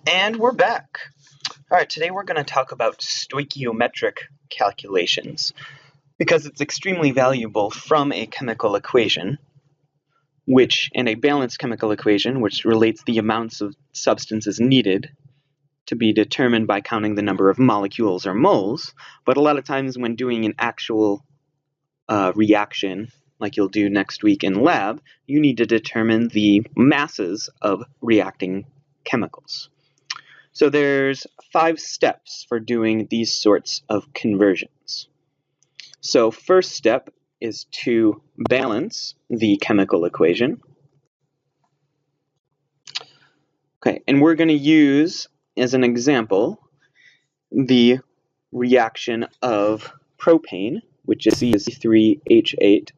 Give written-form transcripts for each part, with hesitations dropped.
And we're back. All right, today we're going to talk about stoichiometric calculations because it's extremely valuable from a chemical equation, and a balanced chemical equation, which relates the amounts of substances needed to be determined by counting the number of molecules or moles. But a lot of times when doing an actual reaction, like you'll do next week in lab, you need to determine the masses of reacting chemicals. So there's 5 steps for doing these sorts of conversions. So first step is to balance the chemical equation. Okay, and we're going to use, as an example, the reaction of propane, which is C3H8,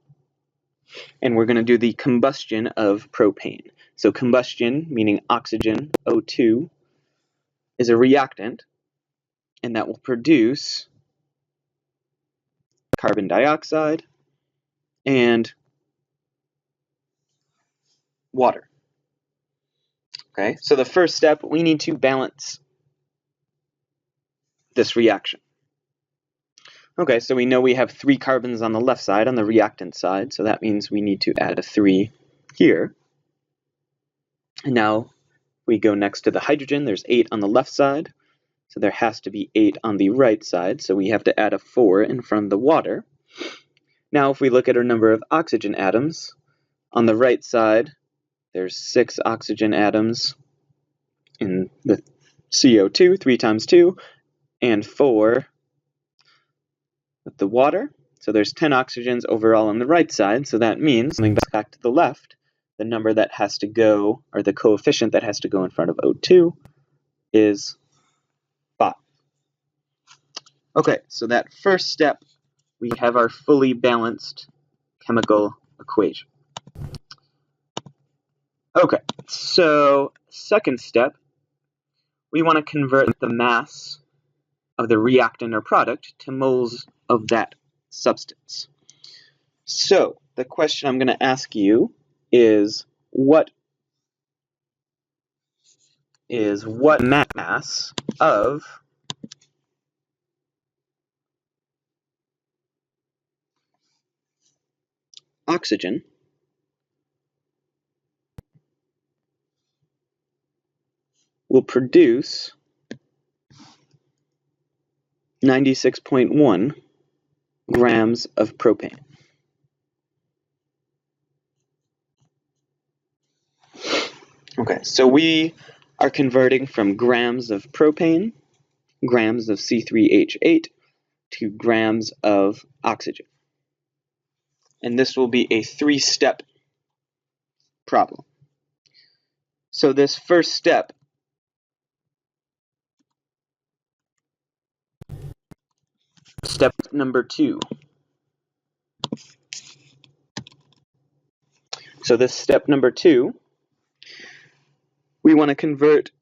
and we're going to do the combustion of propane. So combustion, meaning oxygen, O2, is a reactant, and that will produce carbon dioxide and water. Okay, so the first step, we need to balance this reaction. Okay, so we know we have 3 carbons on the left side, on the reactant side, so that means we need to add a 3 here. And now we go next to the hydrogen, there's 8 on the left side, so there has to be 8 on the right side, so we have to add a 4 in front of the water. Now if we look at our number of oxygen atoms, on the right side, there's 6 oxygen atoms in the CO2, 3 times 2, and 4 with the water. So there's 10 oxygens overall on the right side, so that means, coming back to the left, the number that has to go, or the coefficient that has to go in front of O2 is 5. Okay, so that first step, we have our fully balanced chemical equation. Okay, so second step, we want to convert the mass of the reactant or product to moles of that substance. So the question I'm going to ask you is what mass of oxygen will produce 96.1 grams of propane. Okay, so we are converting from grams of propane, grams of C3H8, to grams of oxygen. And this will be a 3-step problem. So this first step, step number 2. So this step number 2, we want to convert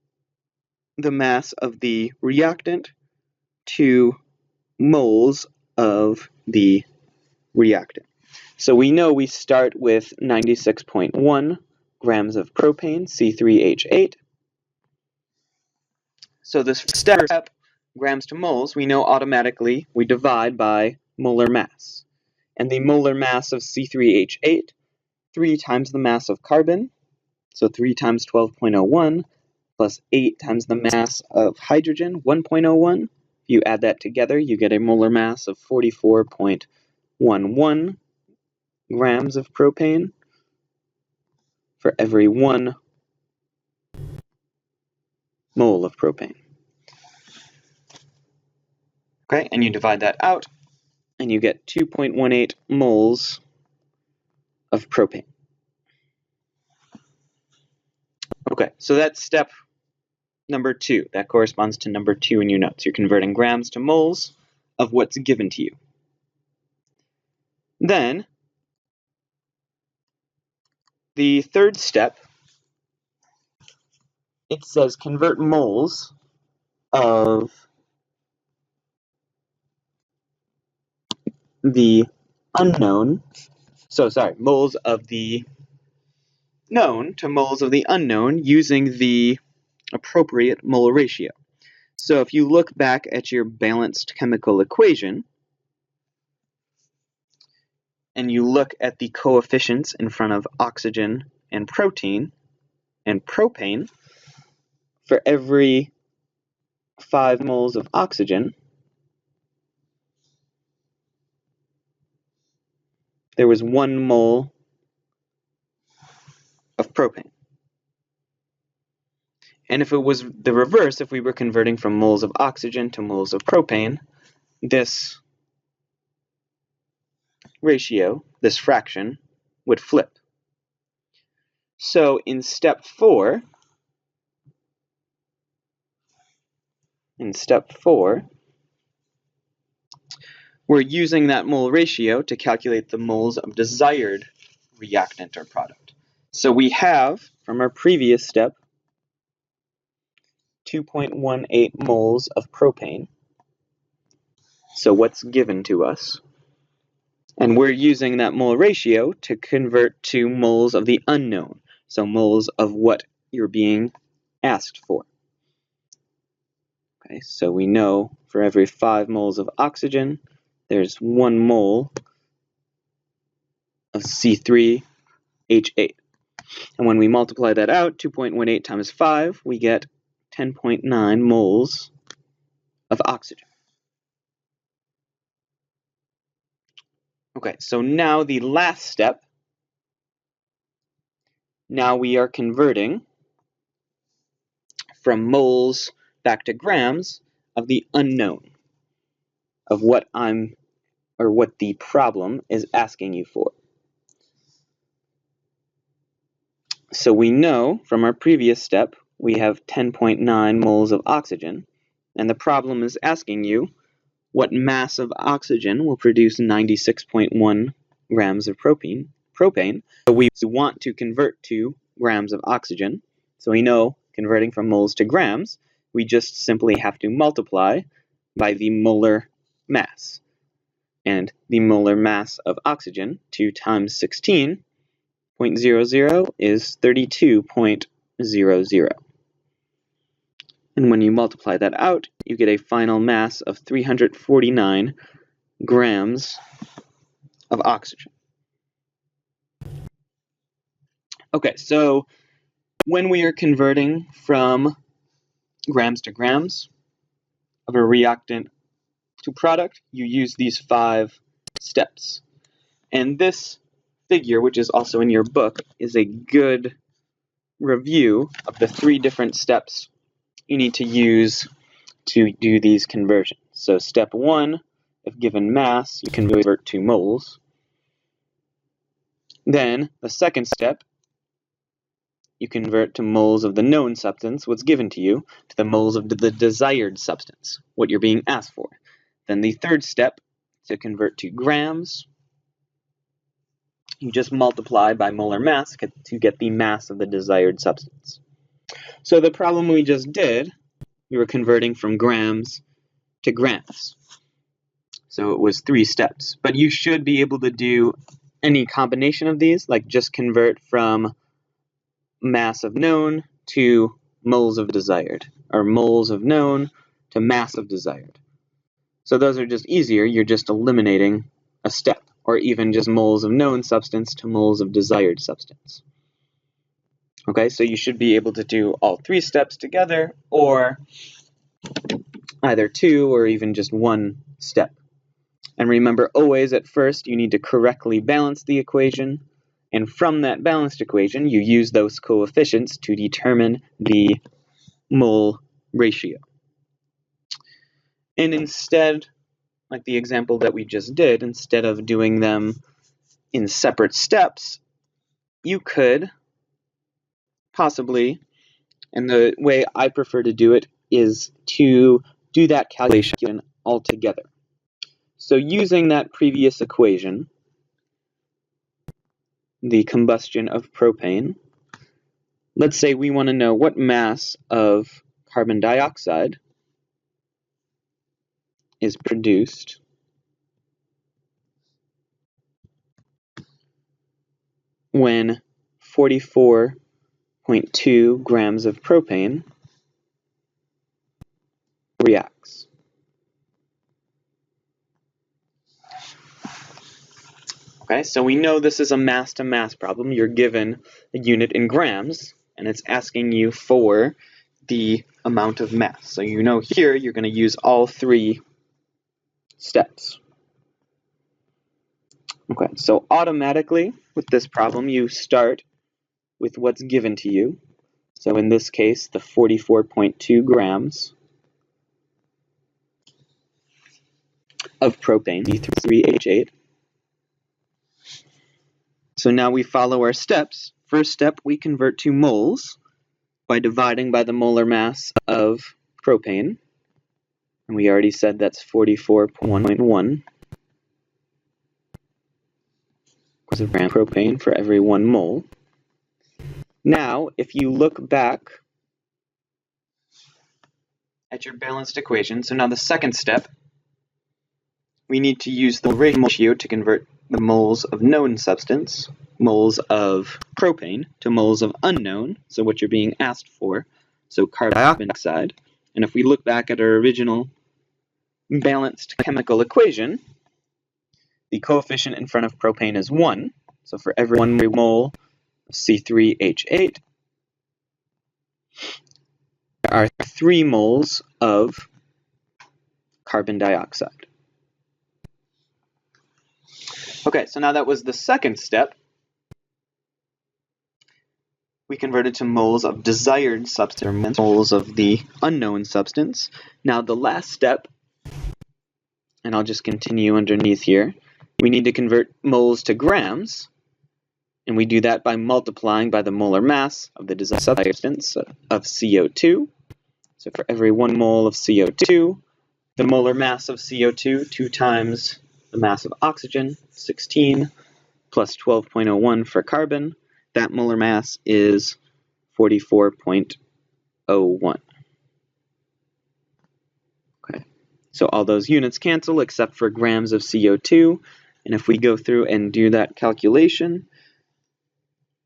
the mass of the reactant to moles of the reactant. So we know we start with 96.1 grams of propane, C3H8. So this step, grams to moles, we know automatically we divide by molar mass. And the molar mass of C3H8, 3 times the mass of carbon, so 3 times 12.01, plus 8 times the mass of hydrogen, 1.01. If you add that together, you get a molar mass of 44.11 grams of propane for every 1 mole of propane. Okay, and you divide that out, and you get 2.18 moles of propane. Okay, so that's step number 2. That corresponds to number 2 in your notes. You're converting grams to moles of what's given to you. Then, the third step, it says convert moles of the unknown, moles of the known to moles of the unknown using the appropriate mole ratio. So if you look back at your balanced chemical equation, and you look at the coefficients in front of oxygen and protein and propane, for every 5 moles of oxygen, there was 1 mole of propane. And if it was the reverse, if we were converting from moles of oxygen to moles of propane, this ratio, this fraction, would flip. So in step 4, we're using that mole ratio to calculate the moles of desired reactant or product. So we have, from our previous step, 2.18 moles of propane. So what's given to us? And we're using that mole ratio to convert to moles of the unknown, so moles of what you're being asked for. Okay, so we know for every 5 moles of oxygen, there's 1 mole of C3H8. And when we multiply that out, 2.18 times 5, we get 10.9 moles of oxygen. Okay, so now the last step, now we are converting from moles back to grams of the unknown, of what the problem is asking you for. So we know from our previous step, we have 10.9 moles of oxygen, and the problem is asking you what mass of oxygen will produce 96.1 grams of propane. So we want to convert to grams of oxygen. So we know, converting from moles to grams, we just simply have to multiply by the molar mass. And the molar mass of oxygen, 2 times 16.00, is 32.00. And when you multiply that out, you get a final mass of 349 grams of oxygen. Okay, so when we are converting from grams to grams of a reactant to product, you use these 5 steps. And this figure, which is also in your book, is a good review of the 3 different steps you need to use to do these conversions. So step 1, if given mass, you convert to moles. Then the second step, you convert to moles of the known substance, what's given to you, to the moles of the desired substance, what you're being asked for. Then the third step, to convert to grams, you just multiply by molar mass to get the mass of the desired substance. So the problem we just did, we were converting from grams to grams. So it was 3 steps. But you should be able to do any combination of these, like just convert from mass of known to moles of desired, or moles of known to mass of desired. So those are just easier. You're just eliminating a step, or even just moles of known substance to moles of desired substance. Okay, so you should be able to do all 3 steps together, or either 2 or even just 1 step. And remember, always at first you need to correctly balance the equation, and from that balanced equation you use those coefficients to determine the mole ratio. And instead, like the example that we just did, instead of doing them in separate steps, you could possibly, and the way I prefer to do it is to do that calculation all together. So using that previous equation, the combustion of propane, let's say we want to know what mass of carbon dioxide is produced when 44.2 grams of propane reacts. Okay, so we know this is a mass-to-mass problem. You're given a unit in grams, and it's asking you for the amount of mass. So you know here you're going to use all three steps. Okay, so automatically with this problem you start with what's given to you. So in this case, the 44.2 grams of propane, C3H8. So now we follow our steps. First step, we convert to moles by dividing by the molar mass of propane. And we already said that's 44.1 grams of propane for every 1 mole. Now, if you look back at your balanced equation, so now the second step, we need to use the ratio to convert the moles of known substance, moles of propane, to moles of unknown, so what you're being asked for, so carbon dioxide. And if we look back at our original balanced chemical equation, the coefficient in front of propane is 1. So for every 1 mole of C3H8, there are 3 moles of carbon dioxide. Okay, so now that was the second step. We converted to moles of desired substance, or moles of the unknown substance. Now the last step, and I'll just continue underneath here, we need to convert moles to grams, and we do that by multiplying by the molar mass of the desired substance of CO2. So for every 1 mole of CO2, the molar mass of CO2, 2 times the mass of oxygen, 16, plus 12.01 for carbon, that molar mass is 44.01. Okay, so all those units cancel except for grams of CO2, and if we go through and do that calculation,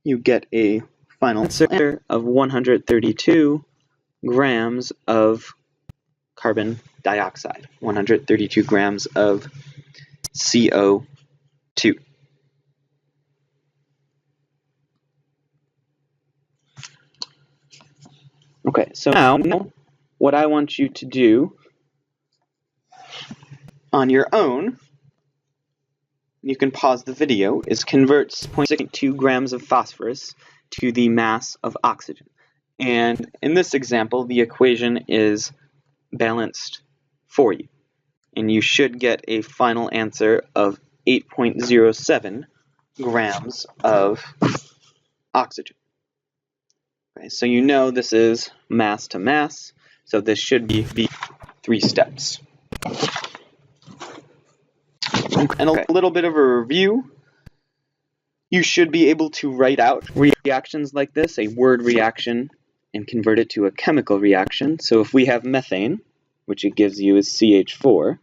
you get a final answer of 132 grams of carbon dioxide, 132 grams of CO2. Okay, so now what I want you to do on your own, you can pause the video, is convert 0.62 grams of phosphorus to the mass of oxygen. And in this example, the equation is balanced for you. And you should get a final answer of 8.07 grams of oxygen. Okay, so you know this is mass to mass, so this should be 3 steps. And a little bit of a review. You should be able to write out reactions like this, a word reaction, and convert it to a chemical reaction. So if we have methane, which it gives you is CH4,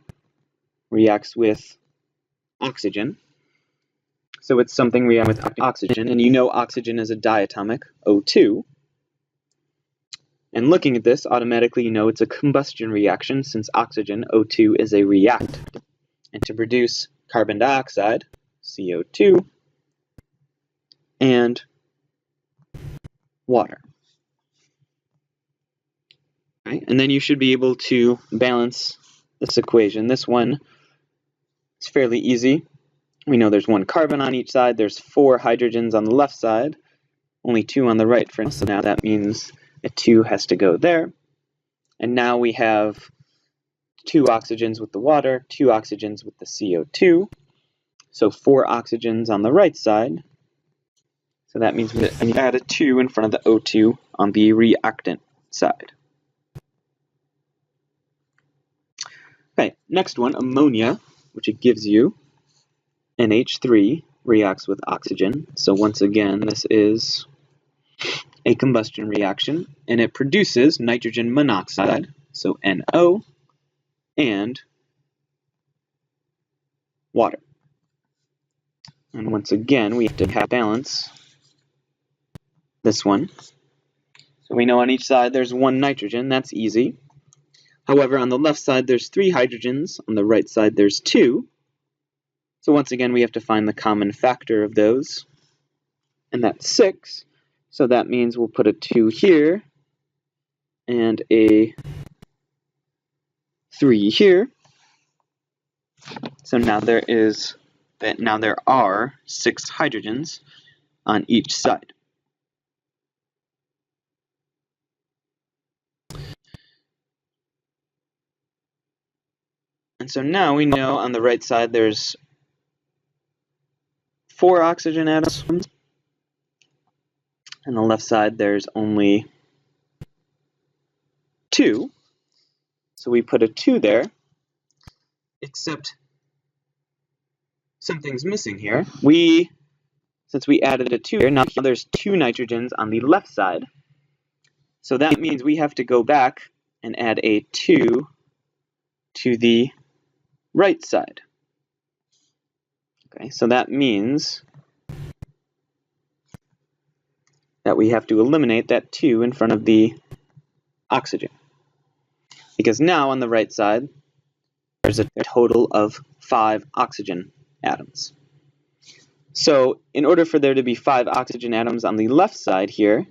reacts with oxygen. So it's something reacting with oxygen, and you know oxygen is a diatomic, O2. And looking at this, automatically you know it's a combustion reaction since oxygen, O2, is a reactant. And to produce carbon dioxide, CO2, and water. Right? And then you should be able to balance this equation. This one is fairly easy. We know there's 1 carbon on each side, there's 4 hydrogens on the left side, only 2 on the right, for instance. So now that means a 2 has to go there. And now we have 2 oxygens with the water, 2 oxygens with the CO2. So 4 oxygens on the right side. So that means we add a 2 in front of the O2 on the reactant side. Okay, next one, ammonia, which it gives you. NH3 reacts with oxygen. So once again, this is a combustion reaction, and it produces nitrogen monoxide, so NO, and water. And once again, we have to balance this one. So we know on each side there's 1 nitrogen, that's easy. However, on the left side there's 3 hydrogens, on the right side there's 2. So once again we have to find the common factor of those, and that's 6. So that means we'll put a 2 here and a 3 here. So now there are 6 hydrogens on each side. And so now we know on the right side there's 4 oxygen atoms, and the left side there's only 2. So we put a 2 there, except something's missing here. Since we added a 2 here, now there's 2 nitrogens on the left side. So that means we have to go back and add a 2 to the right side. Okay, so that means that we have to eliminate that 2 in front of the oxygen. Because now on the right side, there's a total of 5 oxygen atoms. So in order for there to be 5 oxygen atoms on the left side here,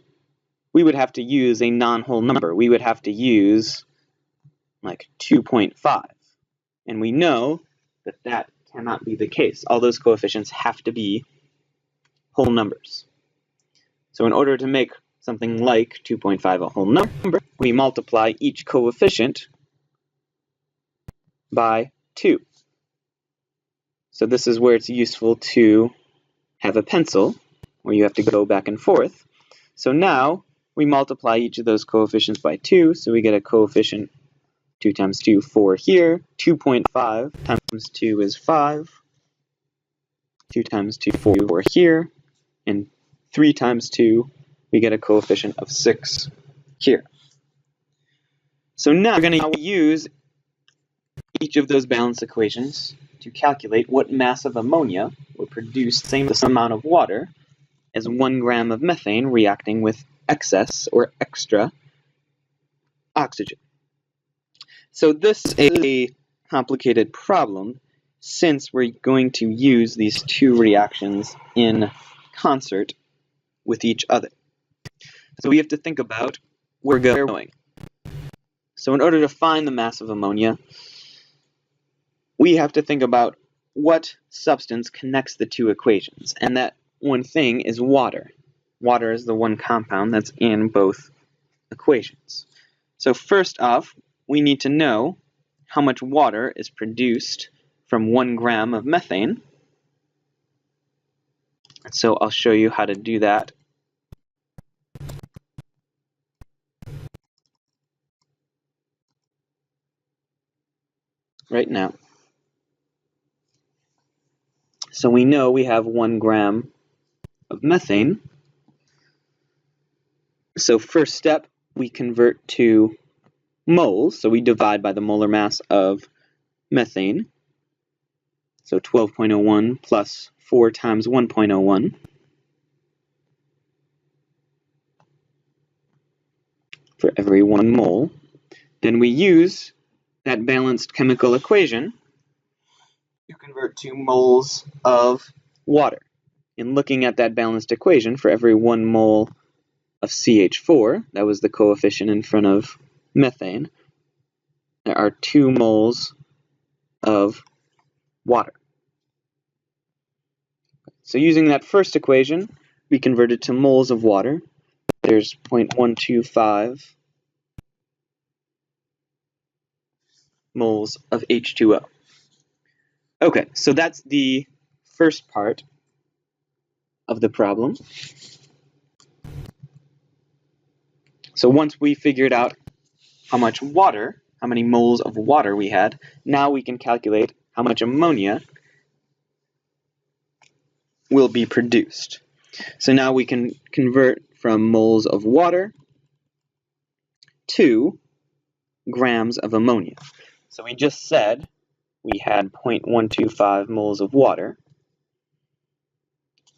we would have to use a non-whole number. We would have to use like 2.5. And we know that that cannot be the case. All those coefficients have to be whole numbers. So in order to make something like 2.5 a whole number, we multiply each coefficient by 2. So this is where it's useful to have a pencil, where you have to go back and forth. So now we multiply each of those coefficients by 2, so we get a coefficient 2 times 2, 4 here. 2.5 times 2 is 5. 2 times 2, 4 here. And 3 times 2, we get a coefficient of 6 here. So now we're going to use each of those balanced equations to calculate what mass of ammonia would produce the same amount of water as 1 gram of methane reacting with excess or extra oxygen. So this is a complicated problem since we're going to use these 2 reactions in concert with each other. So we have to think about where we're going. So in order to find the mass of ammonia, we have to think about what substance connects the 2 equations, and that one thing is water. Water is the one compound that's in both equations. So first off, we need to know how much water is produced from 1 gram of methane. And so I'll show you how to do that. Right now. So we know we have 1 gram of methane. So first step, we convert to moles. So we divide by the molar mass of methane. So 12.01 plus 4 times 1.01. For every 1 mole. Then we use that balanced chemical equation to convert to moles of water. In looking at that balanced equation, for every 1 mole of CH4, that was the coefficient in front of methane, there are 2 moles of water. So using that first equation, we convert it to moles of water. There's 0.125 moles of H2O. Okay, so that's the first part of the problem. So once we figured out how much water, how many moles of water we had, now we can calculate how much ammonia will be produced. So now we can convert from moles of water to grams of ammonia. So we just said we had 0.125 moles of water.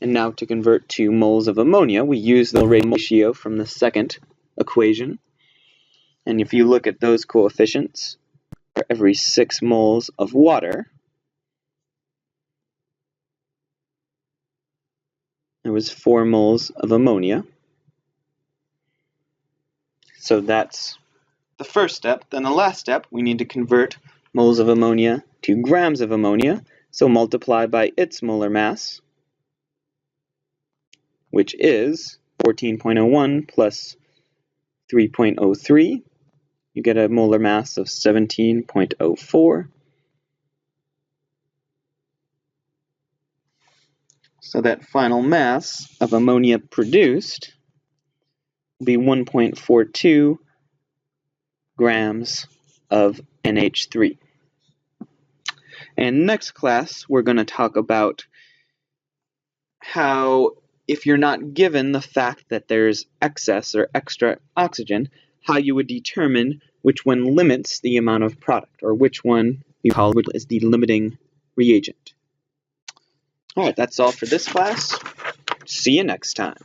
And now to convert to moles of ammonia, we use the ratio from the second equation. And if you look at those coefficients, for every 6 moles of water, there was 4 moles of ammonia. So that's the first step. Then the last step, we need to convert moles of ammonia to grams of ammonia. So multiply by its molar mass, which is 14.01 plus 3.03. You get a molar mass of 17.04. So that final mass of ammonia produced will be 1.42 grams of NH3. And next class, we're going to talk about how, if you're not given the fact that there's excess or extra oxygen, how you would determine which one limits the amount of product, or which one you call is the limiting reagent. All right, that's all for this class. See you next time.